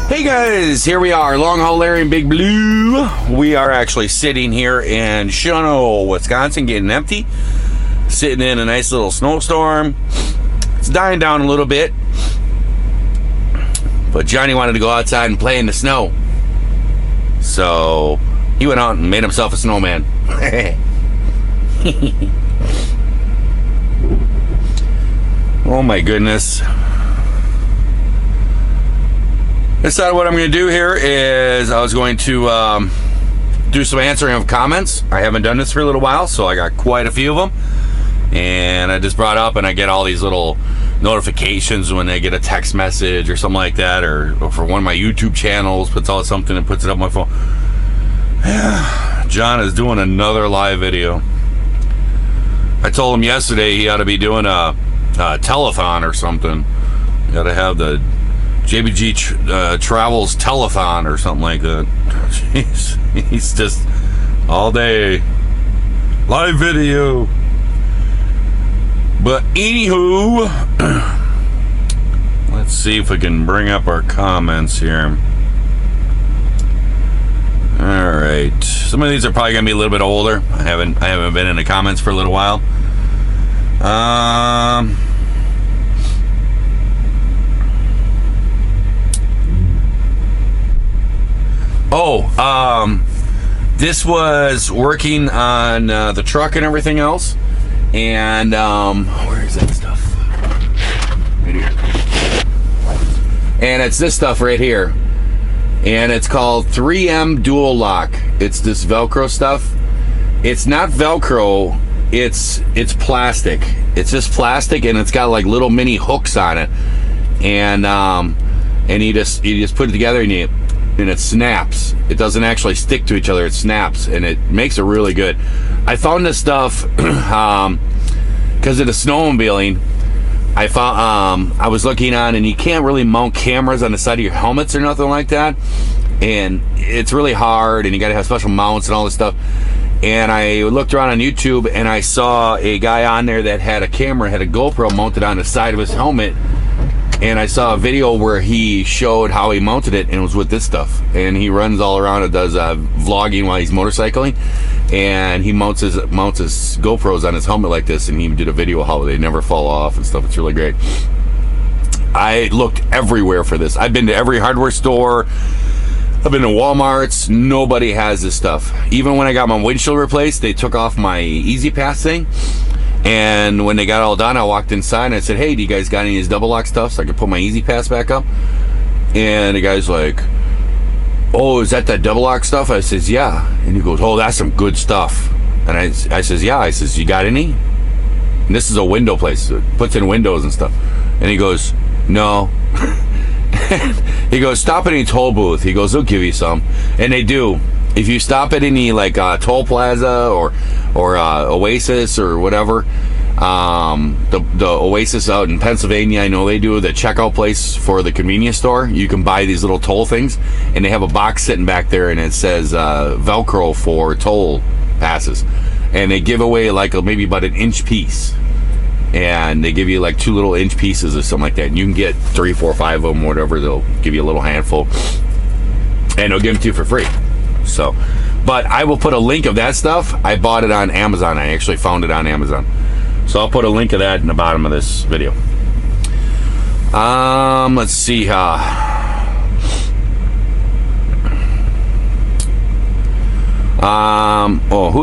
Hey guys, here we are, Long Haul Larry and Big Blue. We are actually sitting here in Shawano, Wisconsin, getting empty. Sitting in a nice little snowstorm. It's dying down a little bit. But Johnny wanted to go outside and play in the snow. So he went out and made himself a snowman. Oh my goodness. Decided what I'm going to do here is I was going to do some answering of comments. I haven't done this for a little while, so I got quite a few of them. And I just brought up, and I get all these little notifications when they get a text message or something like that, or for one of my YouTube channels, puts out something and puts it up on my phone. John is doing another live video. I told him yesterday he ought to be doing a telethon or something. You got to have the JBG Travels telethon or something like that. Jeez, he's just all day live video. But anywho, let's see if we can bring up our comments here. All right, some of these are probably gonna be a little bit older. I haven't been in the comments for a little while. This was working on the truck and everything else. And where is that stuff? Right here. And it's this stuff right here. And it's called 3M Dual Lock. It's this Velcro stuff. It's not Velcro, it's plastic. It's just plastic, and it's got like little mini hooks on it. And you just put it together and it snaps. It doesn't actually stick to each other. It snaps, and it makes it really good. I found this stuff because of the snowmobiling. I found I was looking on, and you can't really mount cameras on the side of your helmets or nothing like that, and it's really hard, and you got to have special mounts and all this stuff. And I looked around on YouTube, and I saw a guy on there that had a GoPro mounted on the side of his helmet. And I saw a video where he showed how he mounted it, and it was with this stuff. And he runs all around and does vlogging while he's motorcycling. And he mounts his GoPros on his helmet like this, and he did a video how they never fall off and stuff. It's really great. I looked everywhere for this. I've been to every hardware store. I've been to Walmart's. Nobody has this stuff. Even when I got my windshield replaced, they took off my Easy Pass thing. And when they got all done, I walked inside and I said, hey, do you guys got any of this double lock stuff so I can put my Easy Pass back up? And the guy's like, oh, is that double lock stuff? I says, yeah. And he goes, oh, that's some good stuff. And I says, yeah. I says, you got any? And this is a window place. It puts in windows and stuff. And he goes, no. He goes, stop at any toll booth. He goes, they'll give you some. And they do. If you stop at any like toll plaza or Oasis or whatever, the Oasis out in Pennsylvania, I know they do the checkout place for the convenience store. You can buy these little toll things, and they have a box sitting back there, and it says Velcro for toll passes, and they give away like maybe about an inch piece, and they give you like 2 little inch pieces or something like that, and you can get 3, 4, 5 of them, whatever. They'll give you a little handful, and they'll give them to you for free. So, but I will put a link of that stuff. I bought it on Amazon. I actually found it on Amazon. So I'll put a link of that in the bottom of this video. Let's see. Who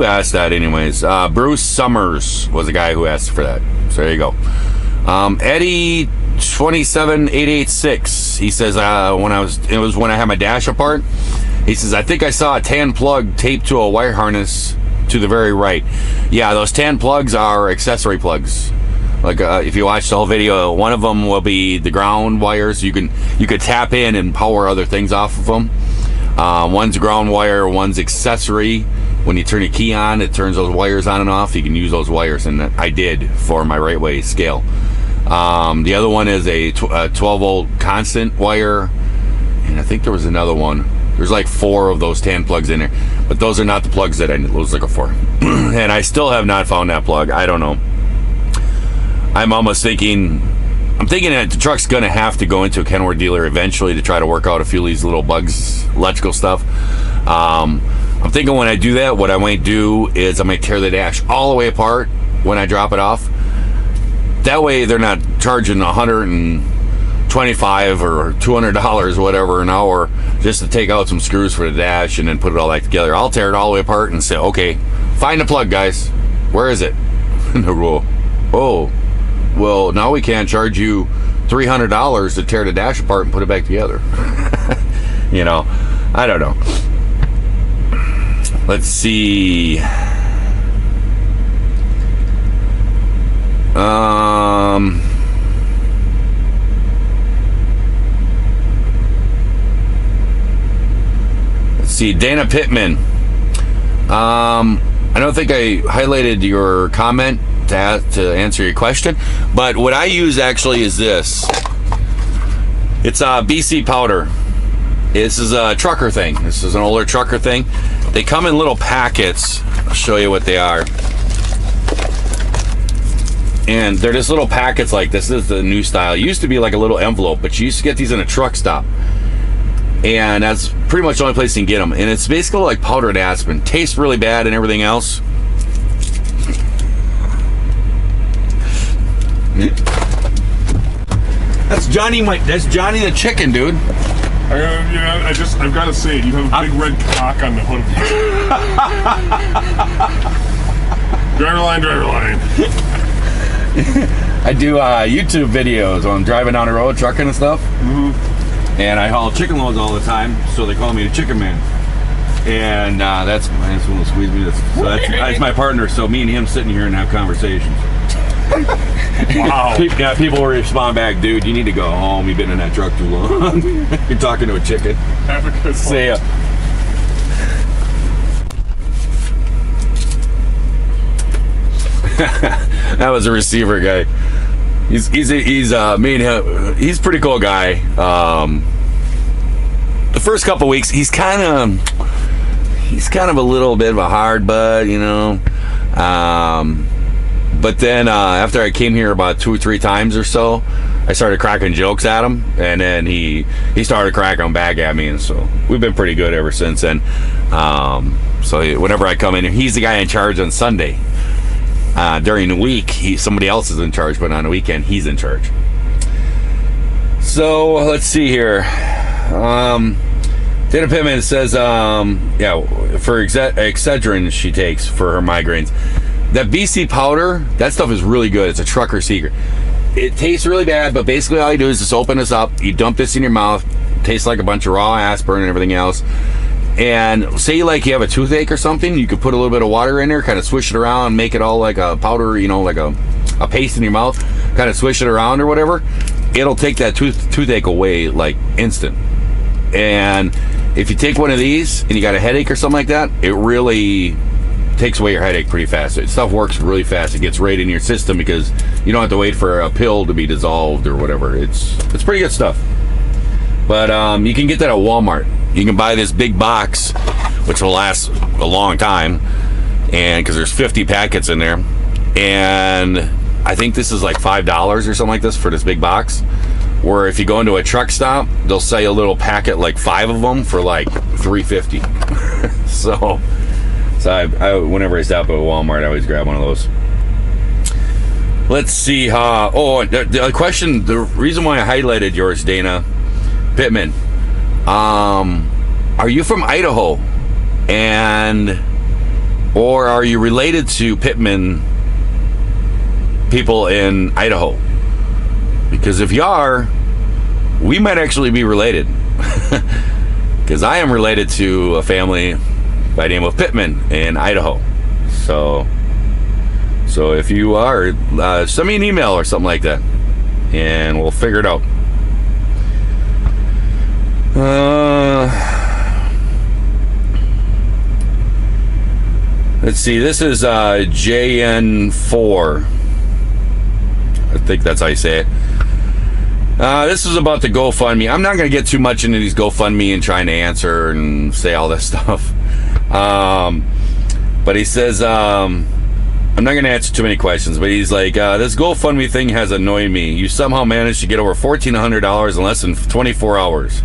asked that anyways? Bruce Summers was the guy who asked for that. So there you go. Eddie 27886. He says when I had my dash apart. He says, I think I saw a tan plug taped to a wire harness to the very right. Yeah, those tan plugs are accessory plugs. Like if you watch the whole video, one of them will be the ground wires. You could tap in and power other things off of them. One's ground wire, one's accessory. When you turn your key on, it turns those wires on and off. You can use those wires, and I did for my right way scale. The other one is a 12 volt constant wire, and I think there was another one. There's like 4 of those tan plugs in there, but those are not the plugs that I was looking for. And I still have not found that plug. I don't know. I'm almost thinking I'm thinking that the truck's going to have to go into a Kenworth dealer eventually to try to work out a few of these little bugs, electrical stuff. I'm thinking when I do that, what I might do is I might tear the dash all the way apart when I drop it off. That way they're not charging $125 or $200 or whatever an hour just to take out some screws for the dash and then put it all back together. I'll tear it all the way apart and say, okay, find the plug, guys. Where is it? And they'll go, oh, well, now we can't charge you $300 to tear the dash apart and put it back together. You know, I don't know. Let's see. Let's see, Dana Pittman. I don't think I highlighted your comment to answer your question, but what I use actually is this. It's BC powder. This is a trucker thing. This is an older trucker thing. They come in little packets. I'll show you what they are. And they're just little packets like this. This is the new style. It used to be like a little envelope, but you used to get these in a truck stop. And that's pretty much the only place you can get them. And it's basically like powdered aspen. Tastes really bad and everything else. That's Johnny the chicken, dude. I've got to say, you have a big red cock on the hood of your driver line. I do YouTube videos on driving down the road, trucking and stuff. Mm-hmm. And I haul chicken loads all the time, so they call me the Chicken Man. And that's one will squeeze me. That's my partner. So me and him sitting here and have conversations. Wow. Yeah, people will respond back, dude, you need to go home. You've been in that truck too long. You're talking to a chicken. Have a good one. See ya. That was a receiver guy. He's me and him, he's a pretty cool guy. The first couple weeks he's kind of a little bit of a hard bud, you know. But then after I came here about 2 or 3 times or so, I started cracking jokes at him, and then he started cracking them back at me, and so we've been pretty good ever since then. So whenever I come in, he's the guy in charge on Sunday. During the week, somebody else is in charge, but on the weekend, he's in charge. So let's see here. Dana Pittman says, for Excedrin she takes for her migraines. That BC powder, that stuff is really good. It's a trucker secret. It tastes really bad, but basically all you do is just open this up. You dump this in your mouth. It tastes like a bunch of raw aspirin and everything else. And say you have a toothache or something, you could put a little bit of water in there, kind of swish it around, make it all like a powder, you know, like a paste in your mouth, kind of swish it around or whatever. It'll take that toothache away like instant. And if you take one of these and you got a headache or something like that, it really takes away your headache pretty fast. Stuff works really fast. It gets right in your system because you don't have to wait for a pill to be dissolved or whatever. It's pretty good stuff. But you can get that at Walmart. You can buy this big box, which will last a long time, and because there's 50 packets in there, and I think this is like $5 or something like this for this big box. Where if you go into a truck stop, they'll sell you a little packet, like 5 of them, for like $3.50. So I whenever I stop at Walmart, I always grab one of those. Let's see. The question, the reason why I highlighted yours, Dana Pittman. Are you from Idaho? Or are you related to Pittman people in Idaho? Because if you are, we might actually be related. Because I am related to a family by the name of Pittman in Idaho. So if you are, send me an email or something like that, and we'll figure it out. Let's see. This is JN4. I think that's how you say it. This is about the GoFundMe. I'm not going to get too much into these GoFundMe and trying to answer and say all this stuff. But he says, I'm not going to answer too many questions, but he's like, this GoFundMe thing has annoyed me. You somehow managed to get over $1,400 in less than 24 hours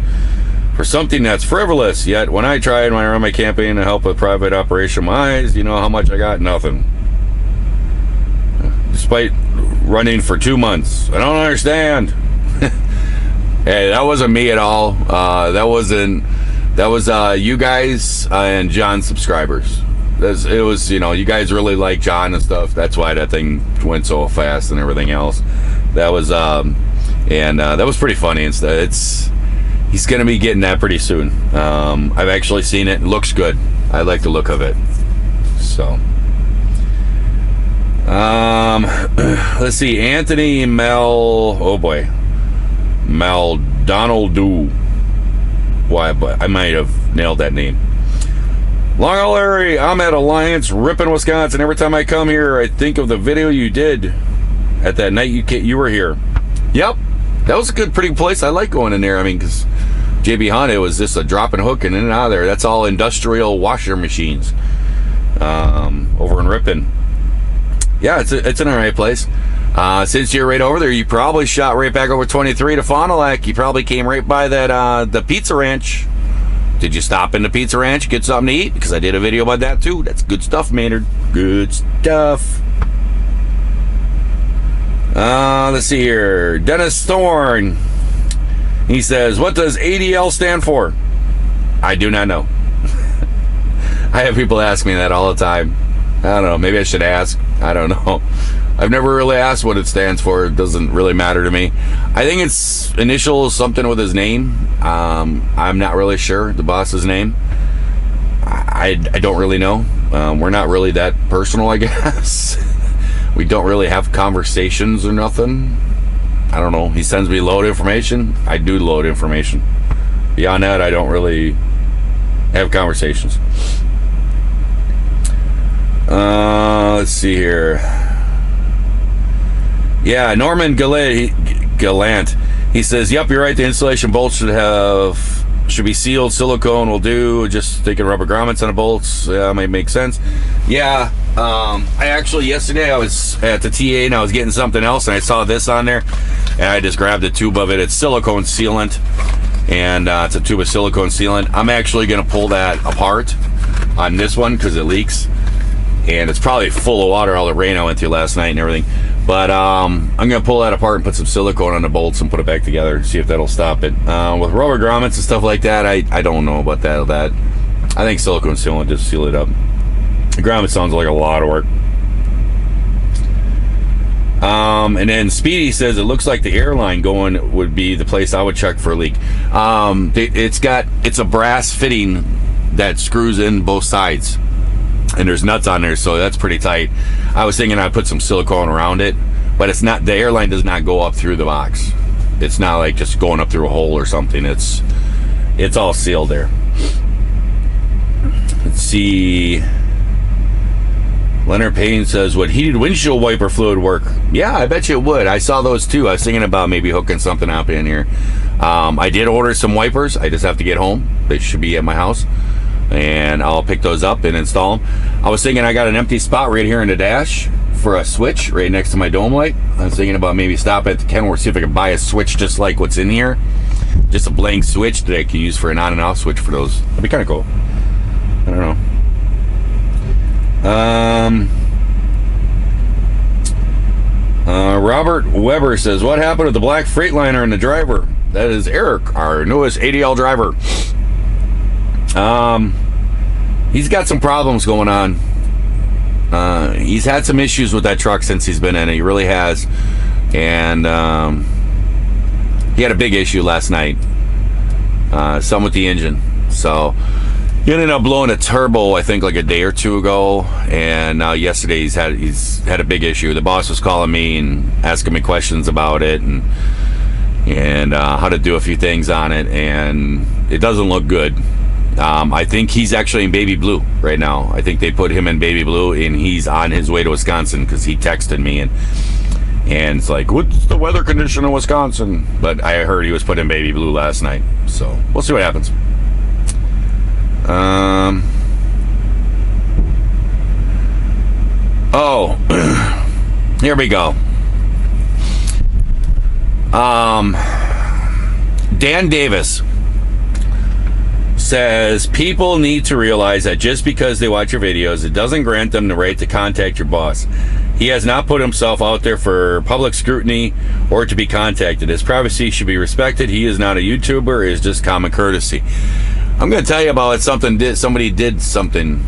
for something that's frivolous. Yet when I tried when I run my campaign to help a private operation, my eyes, you know how much I got? Nothing. Despite running for 2 months. I don't understand. Hey, that wasn't me at all. That was you guys and John's subscribers. It was, you know, you guys really like John and stuff. That's why that thing went so fast and everything else. That was, that was pretty funny and stuff. He's going to be getting that pretty soon. I've actually seen it. It looks good. I like the look of it. So, let's see. Anthony Maldonado. Why, but I might have nailed that name. LongHaul Larry, I'm at Alliance, Ripon, Wisconsin. Every time I come here, I think of the video you did at that night you were here. Yep, that was a pretty place. I like going in there. I mean, because JB Honda was just a drop and hook and in and out of there. That's all industrial washer machines over in Ripon. Yeah, it's an alright place. Since you're right over there, you probably shot right back over 23 to Fond du Lac. You probably came right by that the Pizza Ranch. Did you stop in the Pizza Ranch, get something to eat? Because I did a video about that too. That's good stuff, Maynard. Good stuff. Let's see here. Dennis Thorne. He says, what does ADL stand for? I do not know. I have people ask me that all the time. I don't know. Maybe I should ask. I don't know. I've never really asked what it stands for. It doesn't really matter to me. I think it's initials, something with his name. I'm not really sure the boss's name. I don't really know. We're not really that personal, I guess. We don't really have conversations or nothing. I don't know. He sends me load information. I do load information. Beyond that, I don't really have conversations. Let's see here. Yeah, Norman Gallant. He says, "Yep, you're right. The insulation bolts should be sealed. Silicone will do. Just thinking rubber grommets on the bolts. Yeah, might make sense." Yeah. I actually yesterday I was at the TA and I was getting something else and I saw this on there and I just grabbed a tube of it. It's silicone sealant and it's a tube of silicone sealant. I'm actually going to pull that apart on this one because it leaks. And it's probably full of water, all the rain I went through last night and everything. But I'm going to pull that apart and put some silicone on the bolts and put it back together, see if that'll stop it. With rubber grommets and stuff like that, I don't know about that. I think silicone sealant just seal it up. The grommet sounds like a lot of work. And then Speedy says, it looks like the airline going would be the place I would check for a leak. It's a brass fitting that screws in both sides. And there's nuts on there, so that's pretty tight. I was thinking I'd put some silicone around it, but it's not. The airline does not go up through the box. It's not like just going up through a hole or something. It's all sealed there. Let's see. Leonard Payne says, would heated windshield wiper fluid work? Yeah, I bet you it would. I saw those too. I was thinking about maybe hooking something up in here. I did order some wipers. I just have to get home. They should be at my house. And I'll pick those up and install them. I was thinking I got an empty spot right here in the dash for a switch right next to my dome light. I was thinking about maybe stopping at the Kenworth, see if I could buy a switch just like what's in here. Just a blank switch that I can use for an on and off switch for those. That'd be kind of cool. I don't know. Robert Weber says, what happened to the black Freightliner and the driver? That is Eric, our newest ADL driver. He's got some problems going on. He's had some issues with that truck since he's been in it. He really has. And he had a big issue last night. Some with the engine. So he ended up blowing a turbo, I think, like a day or two ago. And now yesterday he's had a big issue. The boss was calling me and asking me questions about it and how to do a few things on it. And it doesn't look good. I think he's actually in baby blue right now. I think they put him in baby blue and he's on his way to Wisconsin because he texted me and it's like, what's the weather condition in Wisconsin? But I heard he was put in baby blue last night. So we'll see what happens. Oh, here we go. Dan Davis says people need to realize that just because they watch your videos, it doesn't grant them the right to contact your boss. He has not put himself out there for public scrutiny or to be contacted. His privacy should be respected. He is not a YouTuber. It is just common courtesy. I'm going to tell you about somebody did something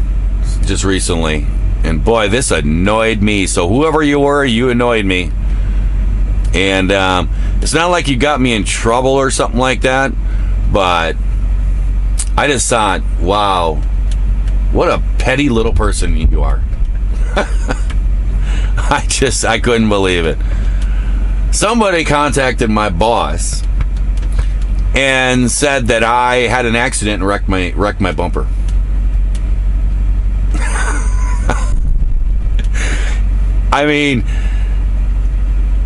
just recently, and boy, this annoyed me. So whoever you were, you annoyed me. And it's not like you got me in trouble or something like that, but I just thought, wow, what a petty little person you are. I couldn't believe it. Somebody contacted my boss and said that I had an accident and wrecked my bumper. I mean,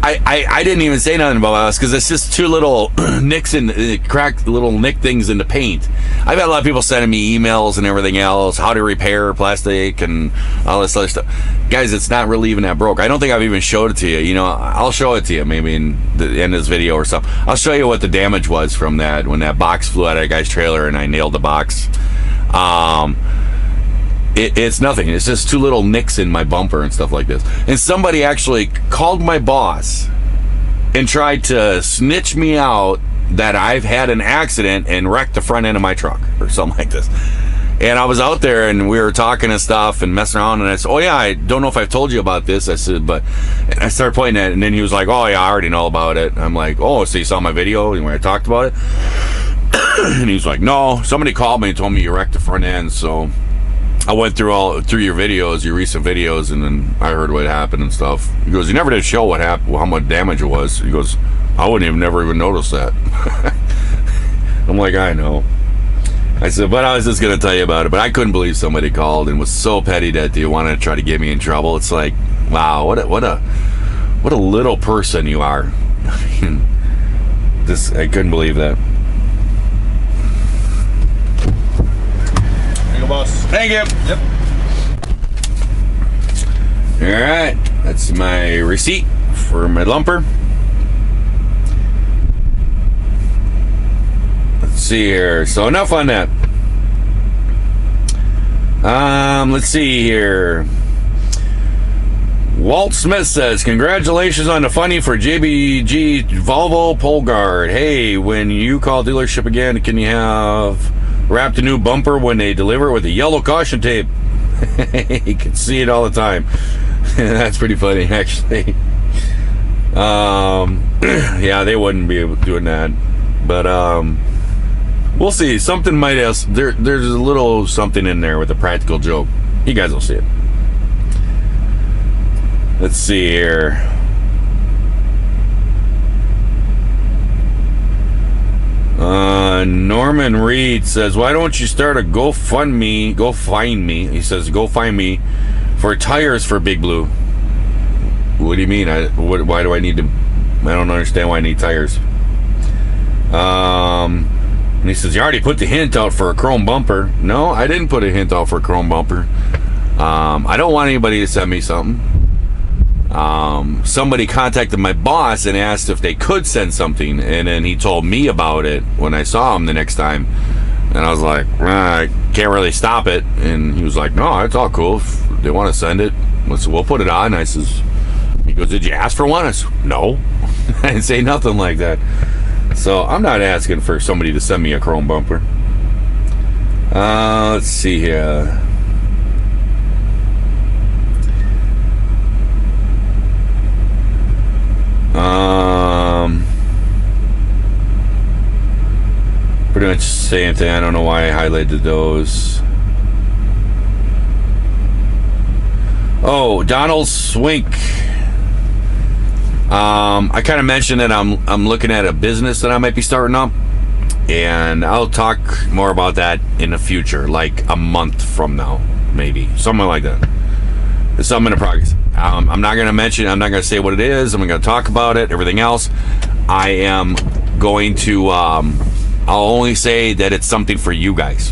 I didn't even say nothing about this because it's just two little nicks and cracked little nick things in the paint. I've had a lot of people sending me emails and everything else, how to repair plastic and all this other stuff. Guys, it's not really even that broke. I don't think I've even showed it to you. You know, I'll show it to you maybe in the end of this video or something. I'll show you what the damage was from that when that box flew out of that guy's trailer and I nailed the box. It's nothing. It's just two little nicks in my bumper and stuff like this. And somebody actually called my boss and tried to snitch me out that I've had an accident and wrecked the front end of my truck or something like this. And I was out there and we were talking and stuff and messing around, and I said, oh yeah, I don't know if I've told you about this. I said, but, and I started pointing at it, and then he was like, oh yeah, I already know about it. I'm like, oh, so you saw my video and when I talked about it? And he was like, no, somebody called me and told me you wrecked the front end, so I went through your videos, your recent videos, and then I heard what happened and stuff. He goes, you never did show what happened, how much damage it was. He goes, I wouldn't have never even noticed that. I'm like, I know. I said, but I was just gonna tell you about it. But I couldn't believe somebody called and was so petty that they wanted to try to get me in trouble. It's like, wow, what a little person you are. I mean, I couldn't believe that. Boss. Thank you. Yep. All right, that's my receipt for my lumper. Let's see here. So enough on that. Let's see here. Walt Smith says, congratulations on the funding for JBG Volvo Pole Guard. Hey, when you call dealership again, can you have wrap the new bumper when they deliver it with a yellow caution tape? You can see it all the time. That's pretty funny, actually. Yeah, they wouldn't be able to doing that, but we'll see. Something might else. There's a little something in there with a practical joke. You guys will see it. Let's see here. Norman Reed says, why don't you start a GoFundMe? Go find me. He says, go find me for tires for Big Blue. What do you mean? Why do I need to? I don't understand why I need tires. And he says, you already put the hint out for a chrome bumper. No, I didn't put a hint out for a chrome bumper. I don't want anybody to send me something. Somebody contacted my boss and asked if they could send something, and then he told me about it when I saw him the next time, and I was like, I can't really stop it. And he was like, no, it's all cool. If they want to send it, we'll put it on. I says, he goes, did you ask for one? I said, no. I didn't say nothing like that. So I'm not asking for somebody to send me a chrome bumper. Let's see here. Pretty much the same thing. I don't know why I highlighted those. Oh, Donald Swink. I kind of mentioned that I'm looking at a business that I might be starting up, and I'll talk more about that in the future, like a month from now, maybe something like that. It's something in progress. I'm not going to mention. I'm not going to say what it is. I'm going to talk about it. Everything else, I am going to. I'll only say that it's something for you guys.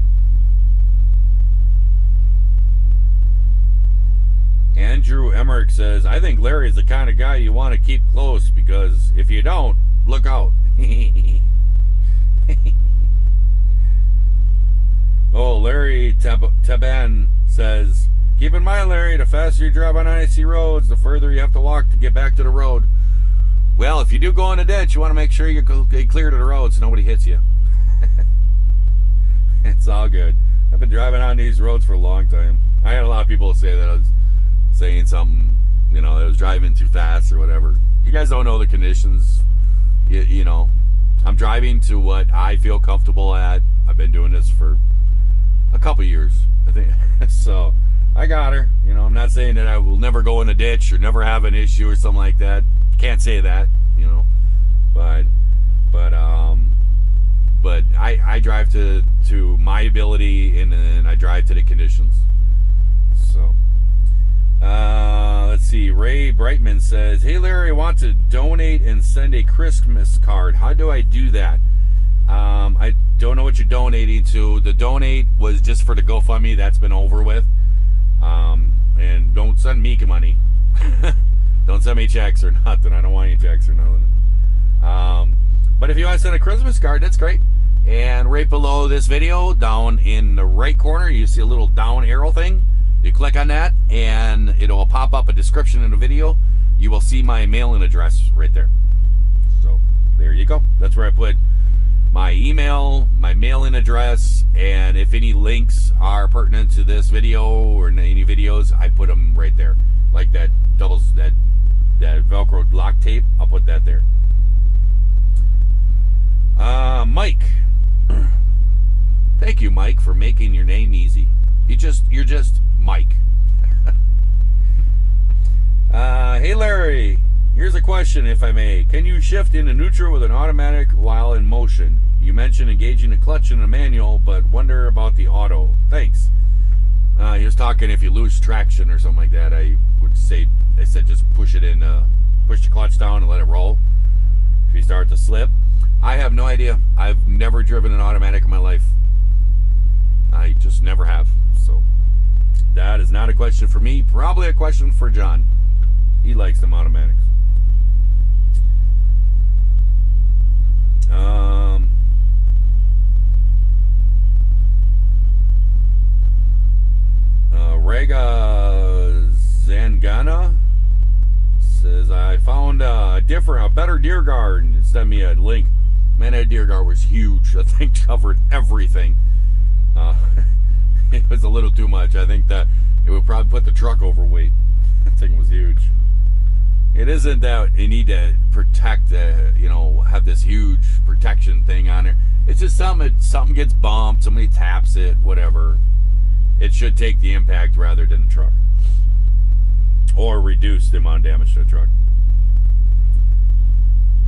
Andrew Emmerich says, I think Larry is the kind of guy you want to keep close because if you don't, look out. Oh, Larry Taban says, keep in mind, Larry, the faster you drive on icy roads, the further you have to walk to get back to the road. Well, if you do go in a ditch, you want to make sure you get clear to the road so nobody hits you. It's all good. I've been driving on these roads for a long time. I had a lot of people say that I was saying something, that I was driving too fast or whatever. You guys don't know the conditions. You know, I'm driving to what I feel comfortable at. I've been doing this for a couple years, I think. So I got her. I'm not saying that I will never go in a ditch or never have an issue or something like that. Can't say that, but I drive to my ability, and then I drive to the conditions. So let's see. Ray Brightman says, hey Larry, I want to donate and send a Christmas card. How do I do that? I don't know what you're donating to. The donate was just for the GoFundMe. That's been over with. And don't send me money. Don't send me checks or nothing. I don't want any checks or nothing. But if you want to send a Christmas card, that's great. And right below this video, down in the right corner, you see a little down arrow thing. You click on that, and it'll pop up a description in the video. You will see my mailing address right there. So there you go. That's where I put my email, my mailing address, and if any links are pertinent to this video or any videos, I put them right there. Like that Velcro lock tape, I'll put that there. Mike. Thank you, Mike, for making your name easy. You're just Mike. Hey Larry, here's a question, if I may. Can you shift into neutral with an automatic while in motion? You mentioned engaging the clutch in a manual, but wonder about the auto. Thanks. He was talking if you lose traction or something like that. I said just push it in, push the clutch down and let it roll. If you start to slip, I have no idea. I've never driven an automatic in my life. I just never have. So that is not a question for me. Probably a question for John. He likes them automatics. Rega Zangana says, I found a better deer guard, and sent me a link. Man, that deer guard was huge. I think covered everything. It was a little too much. I think that it would probably put the truck overweight. That thing was huge. It isn't that you need to protect, have this huge protection thing on there. It's just something gets bumped, somebody taps it, whatever. It should take the impact rather than the truck, or reduce the amount of damage to the truck.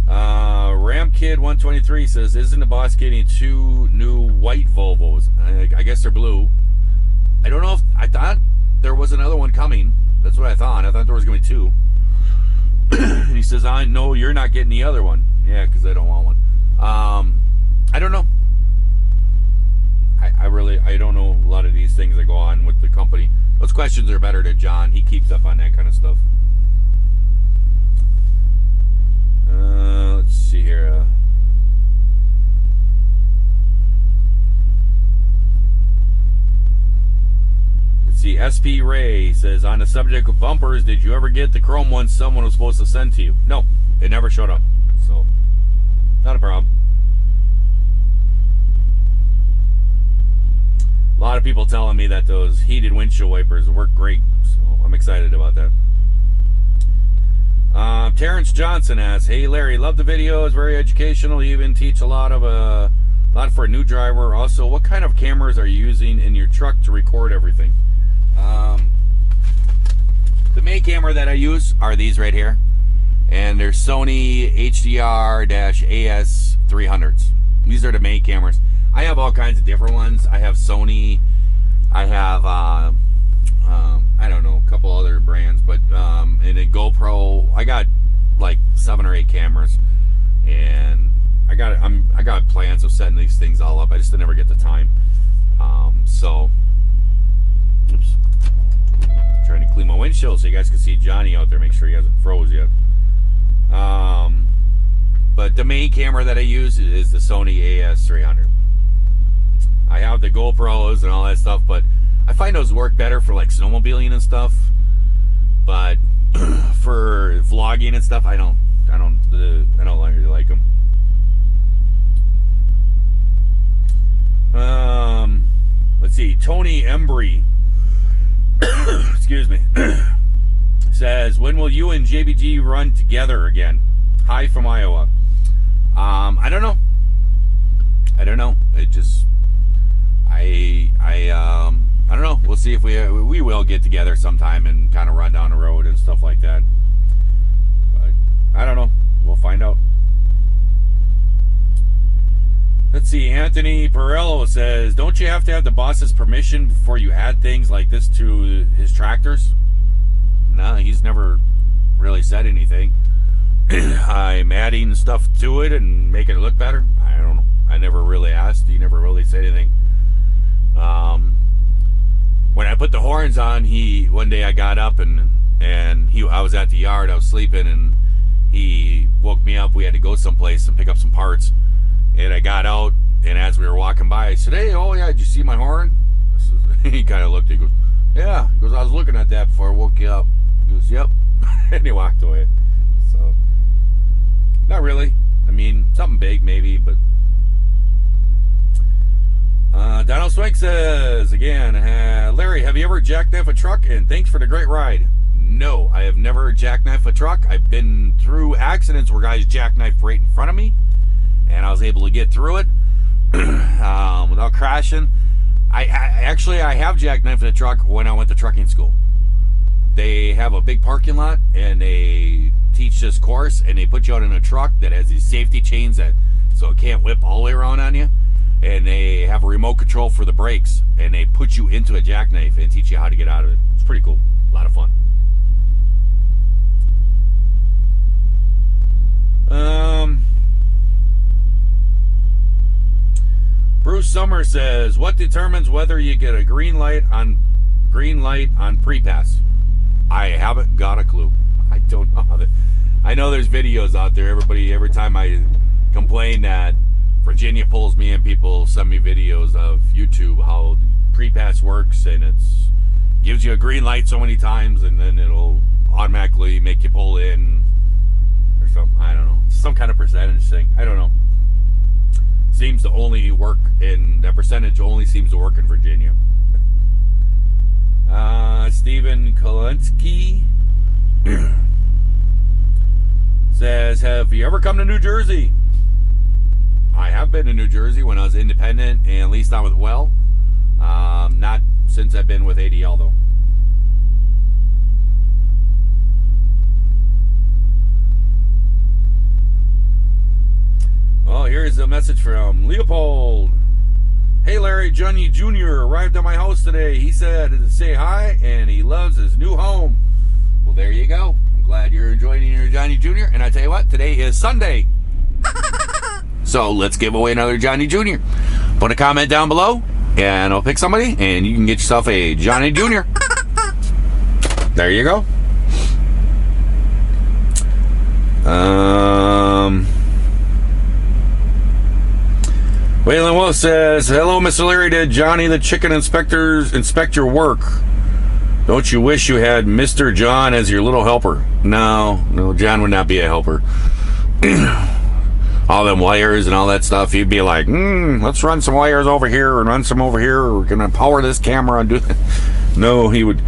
RamKid123 says, isn't the boss getting 2 new white Volvos? I guess they're blue. I don't know I thought there was another one coming. That's what I thought. I thought there was going to be 2. And he says, I know you're not getting the other one. Yeah, because I don't want one. I don't know. I don't know a lot of these things that go on with the company. Those questions are better to John. He keeps up on that kind of stuff. Let's see here. Let's see. SP Ray says, on the subject of bumpers, did you ever get the chrome ones someone was supposed to send to you? No, it never showed up. So, not a problem. A lot of people telling me that those heated windshield wipers work great, so I'm excited about that. Terrence Johnson asks, hey Larry, love the videos, very educational. You even teach a lot for a new driver. Also, what kind of cameras are you using in your truck to record everything? The main camera that I use are these right here, and they're Sony HDR-AS 300s. These are the main cameras. I have all kinds of different ones. I have Sony. I have, I don't know, a couple other brands, but, and a GoPro. I got like 7 or 8 cameras, and I got plans of setting these things all up. I just never get the time. So, oops. trying to clean my windshield so you guys can see Johnny out there. Make sure he hasn't froze yet. But the main camera that I use is the Sony AS300. I have the GoPros and all that stuff, but I find those work better for like snowmobiling and stuff. But for vlogging and stuff, I don't really like them. Let's see. Tony Embry, excuse me, says, when will you and JBG run together again? Hi from Iowa. I don't know. It just, I don't know. We'll see if we will get together sometime and kind of run down the road and stuff like that. But I don't know. We'll find out. Let's see. Anthony Perello says, don't you have to have the boss's permission before you add things like this to his tractors? No, he's never really said anything. I'm adding stuff to it and making it look better. I don't know. I never really asked. He never really said anything. When I put the horns on, one day I got up and I was at the yard. I was sleeping and he woke me up. We had to go someplace and pick up some parts. And I got out, and as we were walking by, I said, hey, oh yeah, did you see my horn? He kind of looked, he goes, yeah. He goes, I was looking at that before I woke you up. He goes, yep. And he walked away. So, not really. I mean, something big maybe, but. Donald Swank says, again, Larry, have you ever jackknifed a truck? And thanks for the great ride. No, I have never jackknifed a truck. I've been through accidents where guys jackknifed right in front of me, and I was able to get through it without crashing. I actually have jackknifed a truck when I went to trucking school. They have a big parking lot, and they teach this course, and they put you out in a truck that has these safety chains so it can't whip all the way around on you. And they have a remote control for the brakes, and they put you into a jackknife and teach you how to get out of it. It's pretty cool. A lot of fun. Bruce Summer says, what determines whether you get a green light on pre-pass? I haven't got a clue. I don't know. I know there's videos out there. Every time I complain that Virginia pulls me in, people send me videos of YouTube how pre-pass works, and it gives you a green light so many times, and then it'll automatically make you pull in or something. I don't know. Some kind of percentage thing. I don't know. Seems to only work that percentage only seems to work in Virginia. Stephen Kolensky says, have you ever come to New Jersey? I have been to New Jersey when I was independent, and at least not with Well. Not since I've been with ADL, though. Oh, here's a message from Leopold. Hey, Larry, Johnny Jr. arrived at my house today. He said to say hi, and he loves his new home. Well, there you go. I'm glad you're enjoying your Johnny Jr. And I tell you what, today is Sunday. So let's give away another Johnny Jr. Put a comment down below, and I'll pick somebody, and you can get yourself a Johnny Jr. There you go. Waylon Wolf says, hello, Mr. Larry. Did Johnny the Chicken Inspectors inspect your work? Don't you wish you had Mr. John as your little helper? No, John would not be a helper. All them wires and all that stuff, he'd be like, let's run some wires over here and run some over here. We're gonna power this camera and do that. No, he'd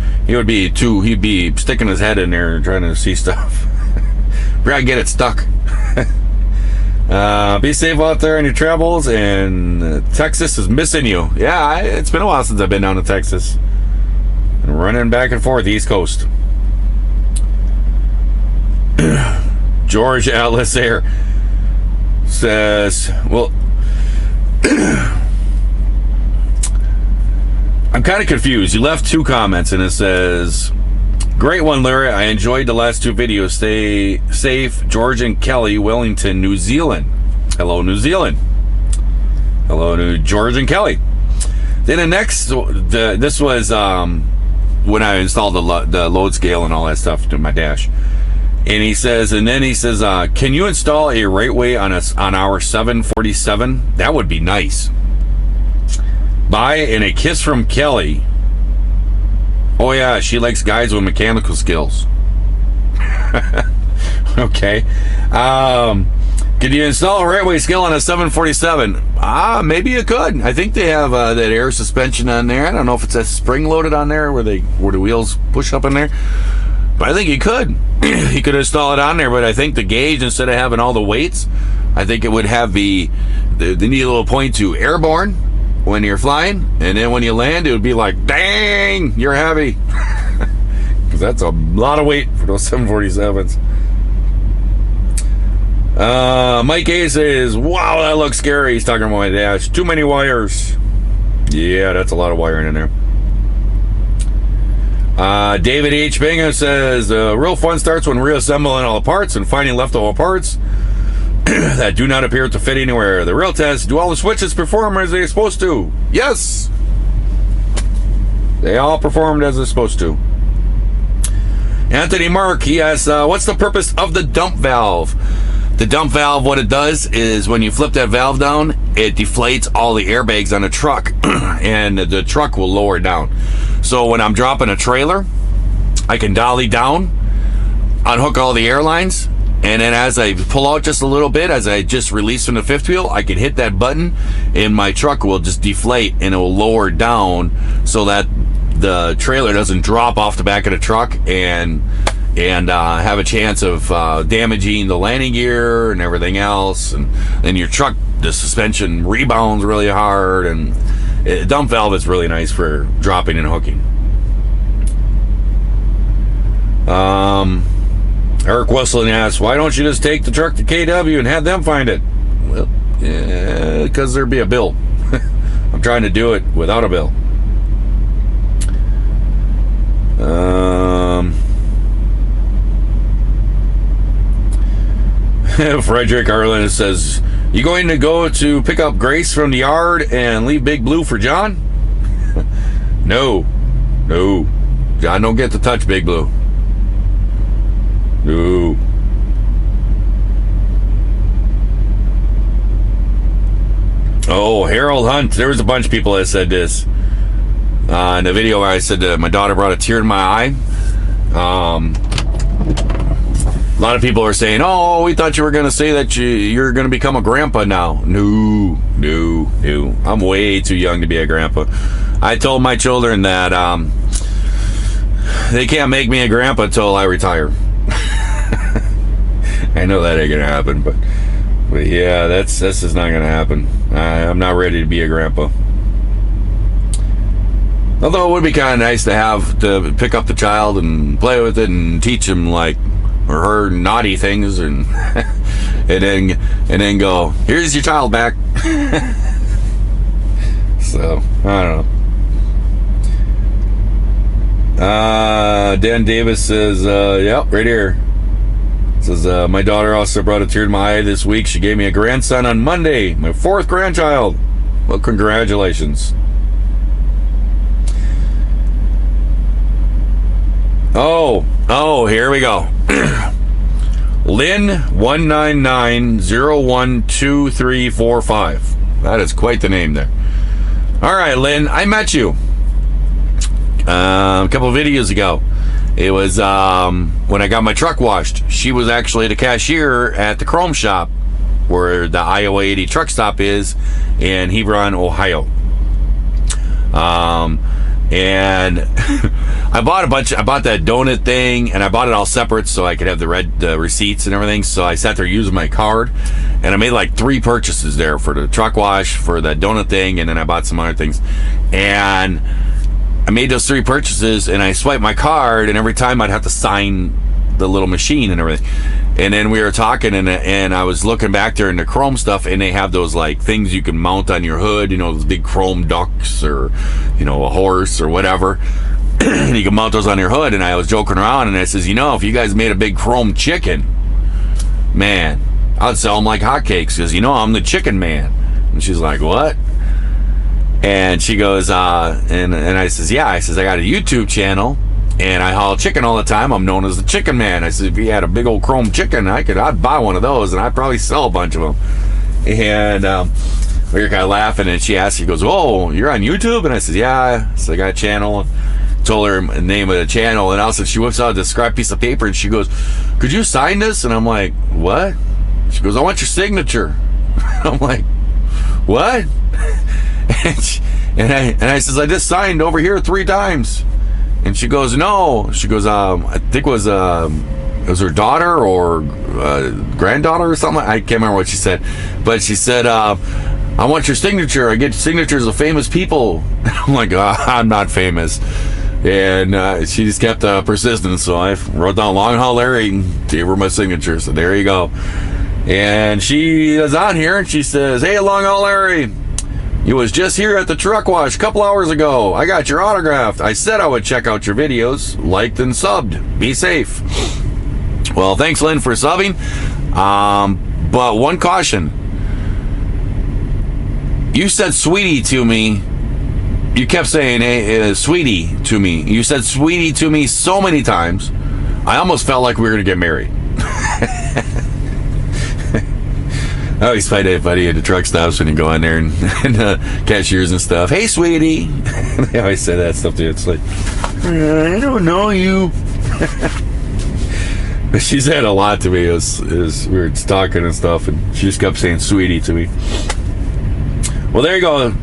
be sticking his head in there and trying to see stuff. We gotta get it stuck. Be safe out there on your travels, and Texas is missing you. Yeah, it's been a while since I've been down to Texas. And running back and forth, East Coast. George Alice Air says, well, I'm kind of confused. You left 2 comments, and it says, great one, Larry. I enjoyed the last 2 videos. Stay safe. George and Kelly, Wellington, New Zealand. Hello, New Zealand. Hello to George and Kelly. Then the next, this was when I installed the load scale and all that stuff to my dash. And he says, can you install a right way on our 747? That would be nice. Bye, and a kiss from Kelly. Oh yeah, she likes guys with mechanical skills. Okay. Could you install a right way scale on a 747? Maybe you could. I think they have that air suspension on there. I don't know if it's a spring loaded on there where the wheels push up in there. But I think he could. He could install it on there, but I think the gauge, instead of having all the weights, I think it would have the neat little point to airborne when you're flying, and then when you land, it would be like, dang, you're heavy. Because that's a lot of weight for those 747s. Mike A says, wow, that looks scary. He's talking about my dash. Too many wires. Yeah, that's a lot of wiring in there. David H. Bingham says, real fun starts when reassembling all the parts and finding leftover parts that do not appear to fit anywhere. The real test, do all the switches perform as they're supposed to? Yes! They all performed as they're supposed to. Anthony Mark, he asks, what's the purpose of the dump valve? The dump valve, what it does is when you flip that valve down, it deflates all the airbags on the truck, and the truck will lower down. So when I'm dropping a trailer, I can dolly down, unhook all the airlines, and then as I pull out just a little bit, as I just release from the fifth wheel, I can hit that button, and my truck will just deflate, and it will lower down so that the trailer doesn't drop off the back of the truck and have a chance of damaging the landing gear and everything else, and then your truck, the suspension rebounds really hard, and dump valve is really nice for dropping and hooking. Eric Wesseling asks, why don't you just take the truck to KW and have them find it? Well, because there'd be a bill. I'm trying to do it without a bill. Frederick Arlen says, you going to go to pick up Grace from the yard and leave Big Blue for John? No. John don't get to touch Big Blue. No. Oh, Harold Hunt. There was a bunch of people that said this. In the video where I said that my daughter brought a tear to my eye. A lot of people are saying, oh, we thought you were going to say that you're going to become a grandpa now. No. I'm way too young to be a grandpa. I told my children that they can't make me a grandpa until I retire. I know that ain't going to happen, but yeah, that's just not going to happen. I'm not ready to be a grandpa. Although it would be kind of nice to pick up the child and play with it and teach him like or her naughty things, and and then go, here's your child back. So I don't know. Dan Davis says, yep, right here. Says, my daughter also brought a tear to my eye this week. She gave me a grandson on Monday, my 4th grandchild. Well, congratulations. Oh, here we go. Lynn 199012345. That is quite the name there. All right, Lynn, I met you a couple of videos ago. It was when I got my truck washed. She was actually the cashier at the Chrome shop where the Iowa 80 truck stop is in Hebron, Ohio. And I bought that donut thing, and I bought it all separate so I could have the receipts and everything. So I sat there using my card, and I made like 3 purchases there for the truck wash, for the donut thing, and then I bought some other things. And I made those 3 purchases, and I swiped my card, and every time I'd have to sign the little machine and everything. And then we were talking, and I was looking back there in the Chrome stuff, and they have those like things you can mount on your hood, those big Chrome ducks, or a horse or whatever. And you can mount those on your hood. And I was joking around, and I says, if you guys made a big Chrome chicken, man, I'd sell them like hotcakes, because I'm the chicken man. And she's like, what? And she goes, and I says, yeah. I says, I got a YouTube channel, and I haul chicken all the time. I'm known as the Chicken Man. I said, if you had a big old chrome chicken, I'd buy one of those, and I'd probably sell a bunch of them. And we were kind of laughing, and she asked, she goes, oh, you're on YouTube? And I said, yeah. So I got a channel. Told her the name of the channel, and also she whips out this scrap piece of paper, and she goes, could you sign this? And I'm like, what? She goes, I want your signature. I'm like, what? And I says, I just signed over here 3 times. And she goes, no. She goes, I think it was her daughter or granddaughter or something. I can't remember what she said, but she said, I want your signature. I get signatures of famous people. I'm like, I'm not famous. And she just kept persistent, so I wrote down LongHaul Larry and gave her my signature. So there you go. And she is on here, and she says, hey, LongHaul Larry, you was just here at the truck wash a couple hours ago. I got your autograph. I said I would check out your videos, liked and subbed. Be safe. Well, thanks, Lynn, for subbing. But one caution. You said sweetie to me. You kept saying, hey, sweetie to me. You said sweetie to me so many times, I almost felt like we were going to get married. I always find it funny at the truck stops when you go in there and cashiers and stuff. Hey, sweetie. They always say that stuff too. It's like, I don't know you. But she said a lot to me as we were talking and stuff, and she just kept saying sweetie to me. Well, there you go.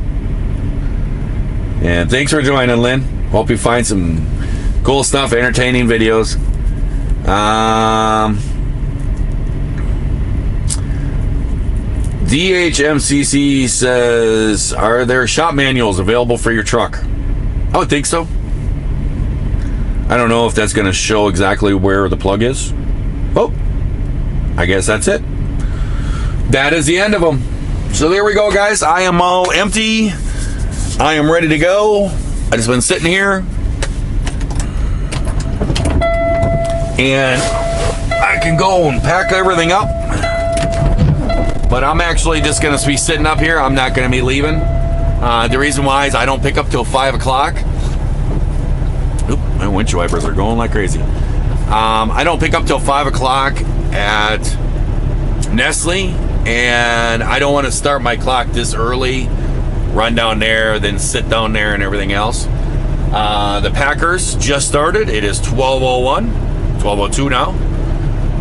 And thanks for joining, Lynn. Hope you find some cool stuff, entertaining videos. DHMCC says, are there shop manuals available for your truck? I would think so. I don't know if that's going to show exactly where the plug is. Oh, I guess that's it. That is the end of them. So there we go, guys. I am all empty. I am ready to go. I just been sitting here, and I can go and pack everything up. But I'm actually just going to be sitting up here. I'm not going to be leaving. The reason why is I don't pick up till 5 o'clock. Oop, my windshield wipers are going like crazy. I don't pick up till 5 o'clock at Nestle, and I don't want to start my clock this early, run down there, then sit down there and everything else. The Packers just started. It is 12:01, 12:02 now.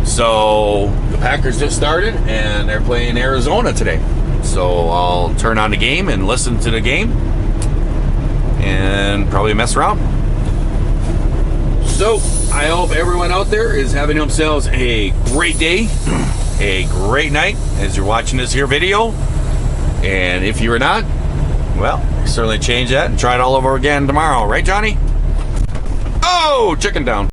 So the Packers just started, and they're playing Arizona today. So I'll turn on the game and listen to the game and probably mess around. So I hope everyone out there is having themselves a great day, a great night as you're watching this here video. And if you're not, well, certainly change that and try it all over again tomorrow. Right, Johnny? Oh, chicken down.